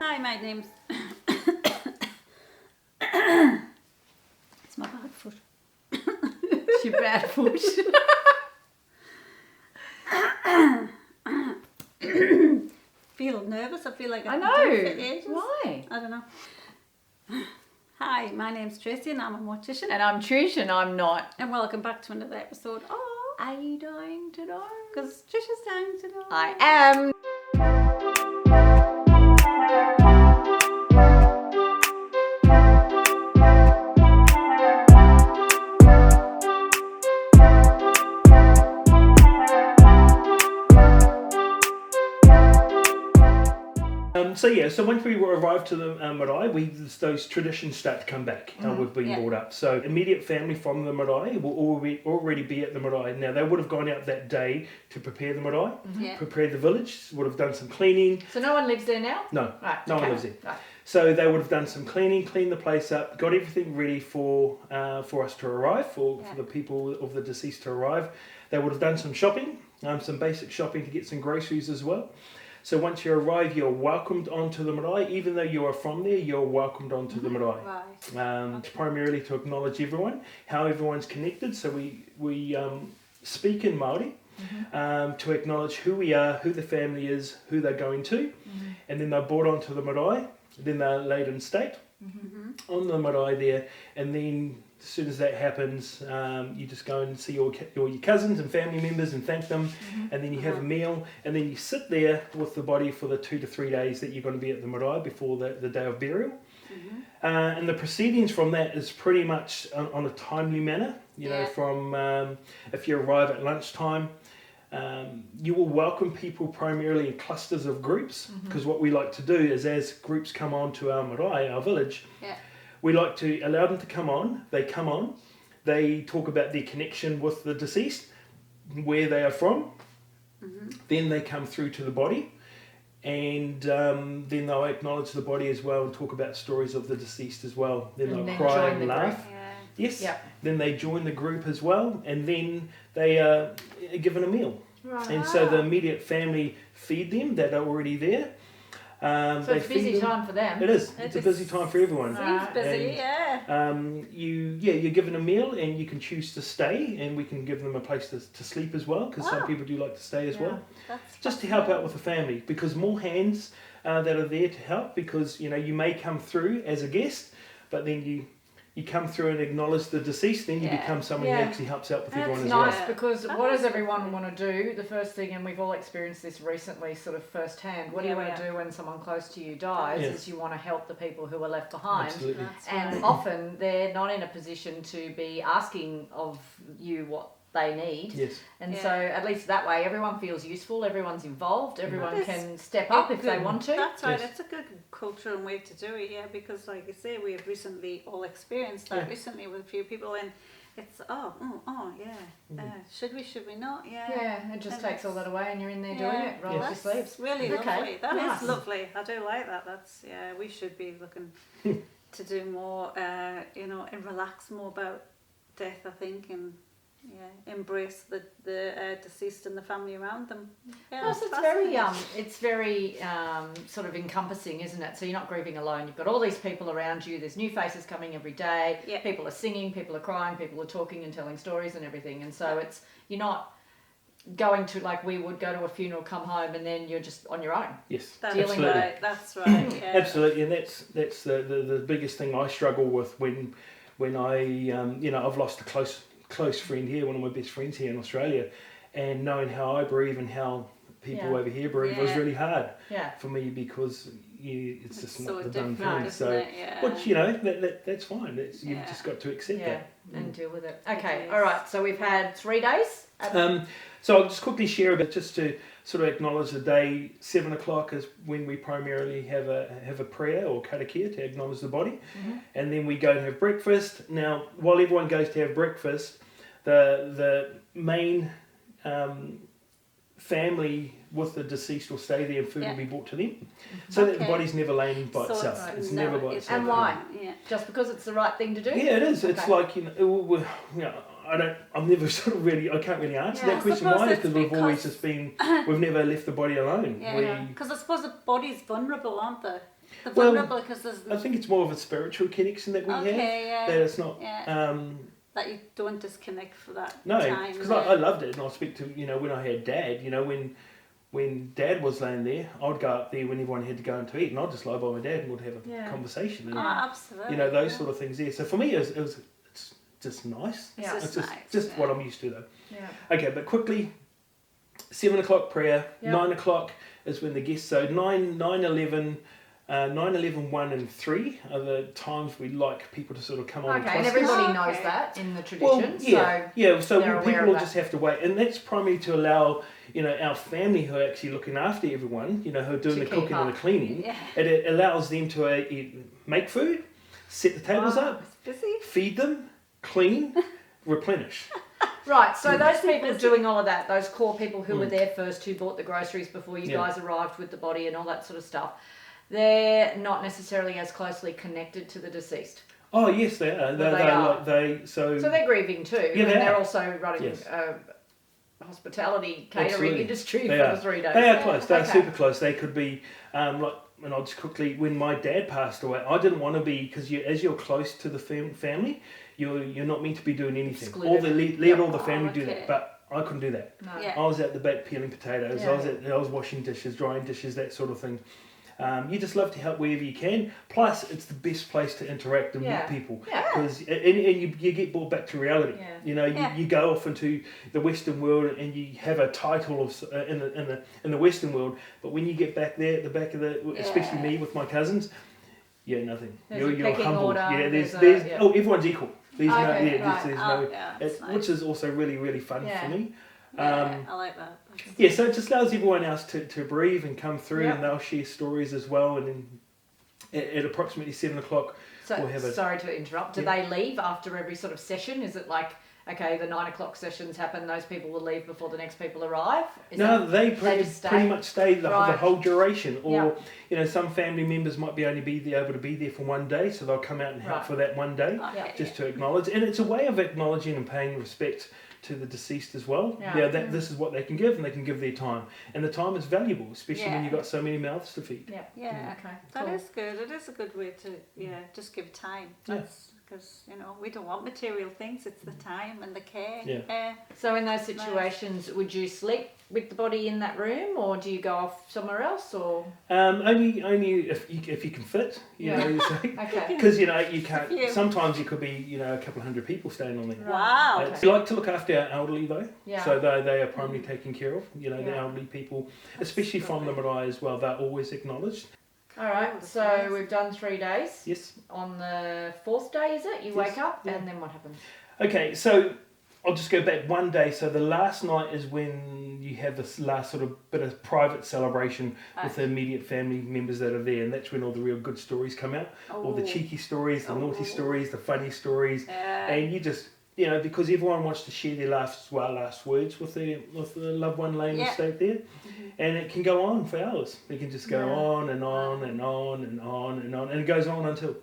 Hi, my name's... It's my bad foot. It's your bad foot. Feel nervous. I feel like I I've know. been doing it for ages. Why? I don't know. Hi, my name's Tracy and I'm a mortician. And I'm Trish and I'm not. And welcome back to another episode. Oh, Are you dying to know? because Trish is dying to know. I am. So once we arrived to the marae, those traditions start to come back. We've been brought up. So immediate family from the marae will already be at the marae. Now they would have gone out that day to prepare the marae, prepare the village, would have done some cleaning. So no one lives there now? No, Right. no okay. one lives there. Right. So they would have done some cleaning, cleaned the place up, got everything ready for us to arrive, for the people of the deceased to arrive. They would have done some shopping, some basic shopping to get some groceries as well. So once you arrive, you're welcomed onto the marae. Even though you are from there, you're welcomed onto the marae. Right. Primarily to acknowledge everyone, how everyone's connected. So we speak in Maori to acknowledge who we are, who the family is, who they're going to. And then they're brought onto the marae. Then they're laid in state on the marae there. And then as soon as that happens, you just go and see all your cousins and family members and thank them, and then you have a meal, and then you sit there with the body for the 2 to 3 days that you're going to be at the marae before the day of burial. And the proceedings from that is pretty much on a timely manner. You know, from if you arrive at lunchtime, you will welcome people primarily in clusters of groups, because what we like to do is as groups come on to our marae, our village, we like to allow them to come on. They come on, they talk about their connection with the deceased, where they are from, then they come through to the body, and then they'll acknowledge the body as well and talk about stories of the deceased as well. Then they'll cry and laugh. Yes. Yep. Then they join the group as well, and then they are given a meal. Right. And so the immediate family feed them that are already there. So it's a busy time for them. It is. It's a busy time for everyone. Seems busy, You're given a meal, and you can choose to stay, and we can give them a place to sleep as well, because some people do like to stay as well. Just to help out with the family, because more hands that are there to help, because you may come through as a guest, but then you come through and acknowledge the deceased, then you become someone who actually helps out with everyone as well. That's nice, because what does everyone want to do? The first thing, and we've all experienced this recently sort of firsthand, what do you want to do when someone close to you dies is you want to help the people who are left behind. Absolutely. And often they're not in a position to be asking of you what they need. Yes. And so at least that way everyone feels useful, everyone's involved, everyone can step up if they want to. That's right, it's a good cultural way to do it, because like you say, we have recently all experienced that recently with a few people, and it's should we not? Yeah, it just takes all that away and you're in there doing it, roll up your sleeves. That's really lovely. That nice. is lovely. I do like that. That's we should be looking to do more and relax more about death, I think, and embrace the deceased and the family around them. Plus, it's very sort of encompassing, isn't it? So you're not grieving alone. You've got all these people around you. There's new faces coming every day. Yeah. People are singing, people are crying, people are talking and telling stories and everything. And so you're not going to, like we would go to a funeral, come home, and then you're just on your own. Yes, that's absolutely. Right. That's right. Yeah. Absolutely, and that's the biggest thing I struggle with when I I've lost a close friend here, one of my best friends here in Australia, and knowing how I beargrieve and how people over here bereave was really hard for me, because it's just not the done thing. So, which that's fine. You've just got to accept that and deal with it. Okay, all right. So we've had 3 days. So I'll just quickly share a bit, just to sort of acknowledge the day. 7 o'clock is when we primarily have a prayer or karakia to acknowledge the body, and then we go and have breakfast. Now, while everyone goes to have breakfast, the main family with the deceased will stay there, and food will be brought to them, so that the body's never laying by itself. It's never by itself. And why? Just because it's the right thing to do? Yeah, it is. Okay. It's like I can't really answer that question. Why? Because we've never left the body alone. Because I suppose the body's vulnerable, aren't they? The Well, vulnerable, because there's... I think it's more of a spiritual connection that we have. yeah. That it's not... that you don't disconnect for that No, time. because I loved it, and I speak to, when I had Dad, when Dad was laying there, I'd go up there when everyone had to go in to eat, and I'd just lie by my dad and we'd have a conversation. And, absolutely. Those sort of things there. So for me, it's just nice. Yeah. It's just what I'm used to, though. Yeah. Okay, but quickly, 7 o'clock prayer, 9 o'clock is when the guests, so 9, 11, 1 and 3 are the times we like people to sort of come on. Okay, and everybody knows that in the tradition. So people will just have to wait, and that's primarily to allow our family who are actually looking after everyone, who are doing the cooking and the cleaning. Yeah. It allows them to make food, set the tables up, feed them, clean, replenish. Right, so those people doing all of that, those core people who were there first, who bought the groceries before you guys arrived with the body and all that sort of stuff, they're not necessarily as closely connected to the deceased. Oh yes, they are. So they're grieving too. Yeah, they're also running hospitality catering industry for the 3 days. They are close. They're super close. They could be and I'll just quickly, when my dad passed away, I didn't want to be, because as you're close to the family, you're not meant to be doing anything. Excluded. Let all the family do that, but I couldn't do that. No. I was out the back peeling potatoes. I was washing dishes, drying dishes, that sort of thing. You just love to help wherever you can. Plus, it's the best place to interact and meet people. Because and you get brought back to reality. You go off into the Western world and you have a title of in the Western world, but when you get back there at the back of especially me with my cousins, nothing. You're humble. Everyone's equal. Which is also really, really fun for me. I like that. So it just allows everyone else to breathe and come through, and they'll share stories as well. And then at approximately 7 o'clock, we'll have sorry to interrupt. Do they leave after every sort of session? Is it like, okay, the 9 o'clock sessions happen, those people will leave before the next people arrive? They pretty much stay the whole duration. Or some family members might be able to be there for one day, so they'll come out and help for that one day, just to acknowledge. And it's a way of acknowledging and paying respect to the deceased as well. This is what they can give, and they can give their time, and the time is valuable, especially when you've got so many mouths to feed. Okay, that is good. It is a good way to just give time. That's because we don't want material things. It's the time and the care. So in those situations, would you sleep with the body in that room, or do you go off somewhere else, or only if you can fit, because you can't. Sometimes you could be a couple of hundred people staying on there. Wow. We like to look after our elderly though, so they are primarily taken care of. The elderly people, especially from the marae as well, they're always acknowledged. All right, so we've done 3 days. Yes. On the 4th day, is it? You wake up, and then what happens? Okay, so I'll just go back one day. So the last night is when you have this last sort of bit of private celebration with the immediate family members that are there, and that's when all the real good stories come out. All the cheeky stories, the naughty stories, the funny stories, and you just... because everyone wants to share their last words with the loved one laying in state there, and it can go on for hours. It can just go on and on and on and on and on, and it goes on until.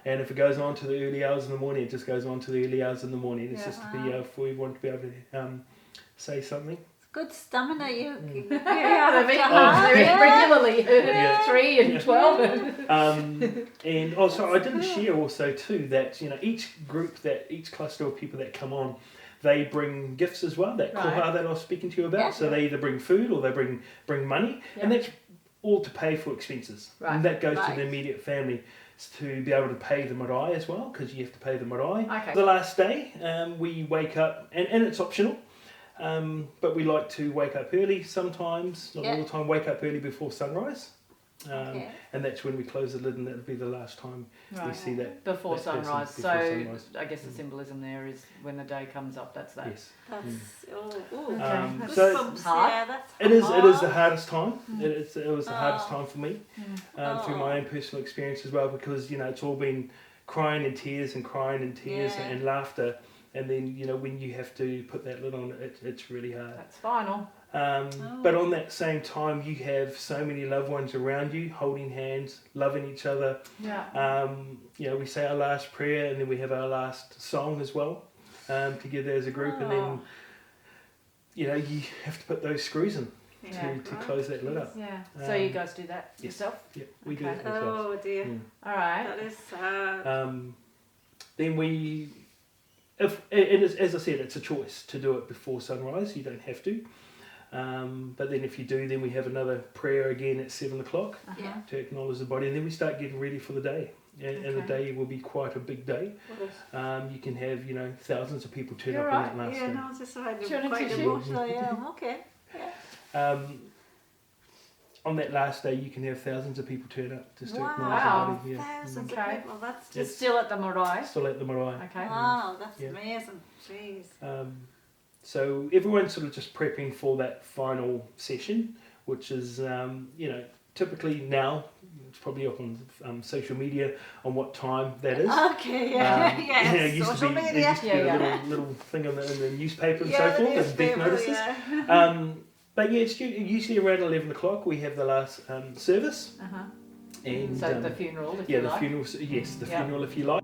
And if it goes on to the early hours in the morning, it just goes on to the early hours in the morning. It's just to be for everyone to be able to say something. Good stamina you they've eaten regularly 3 and 12. And also I didn't share also too that each cluster of people that come on, they bring gifts as well, that koha that I was speaking to you about. So they either bring food or they bring money, and that's all to pay for expenses, and that goes to the immediate family to be able to pay the marae as well, because you have to pay the marae. The last day we wake up, and it's optional. But we like to wake up early sometimes, not all the time, wake up early before sunrise. And that's when we close the lid, and that'll be the last time we see that. Before sunrise. So I guess the symbolism there is when the day comes up, that's that. Yes. That's so that's hard. It is the hardest time. It was the hardest time for me, through my own personal experience as well, because it's all been crying and tears and laughter. And then, when you have to put that lid on, it's really hard. That's final. But on that same time, you have so many loved ones around you, holding hands, loving each other. We say our last prayer, and then we have our last song as well, together as a group. And then, you have to put those screws in. to close that lid up. Yeah. So you guys do that yourself? Yeah, we do Okay. that ourselves. Oh dear. All right. That is sad. Then we, as I said, it's a choice to do it before sunrise. You don't have to. But then if you do, then we have another prayer again at 7 o'clock to acknowledge the body, and then we start getting ready for the day. And the day will be quite a big day. You can have, thousands of people turn up on that last day. Yeah, no, it's just quite tissue? emotional. Yeah, okay. Yeah. On that last day, you can have thousands of people turn up just to acknowledge Wow. the body. Yeah. Thousands of people. That's It's just still at the marae. Still at the marae. Okay. wow. That's amazing. Jeez. So everyone's sort of just prepping for that final session, which is, typically now, it's probably up on social media on what time that is. Okay, yeah. It used Social to be, media. There used to be a little thing in the newspaper and so the forth, and death newspaper, notices. But yeah, it's usually around 11 o'clock we have the last service. Uh-huh. And, So the funeral, if yeah, you the like. funeral, yes, the funeral if you like.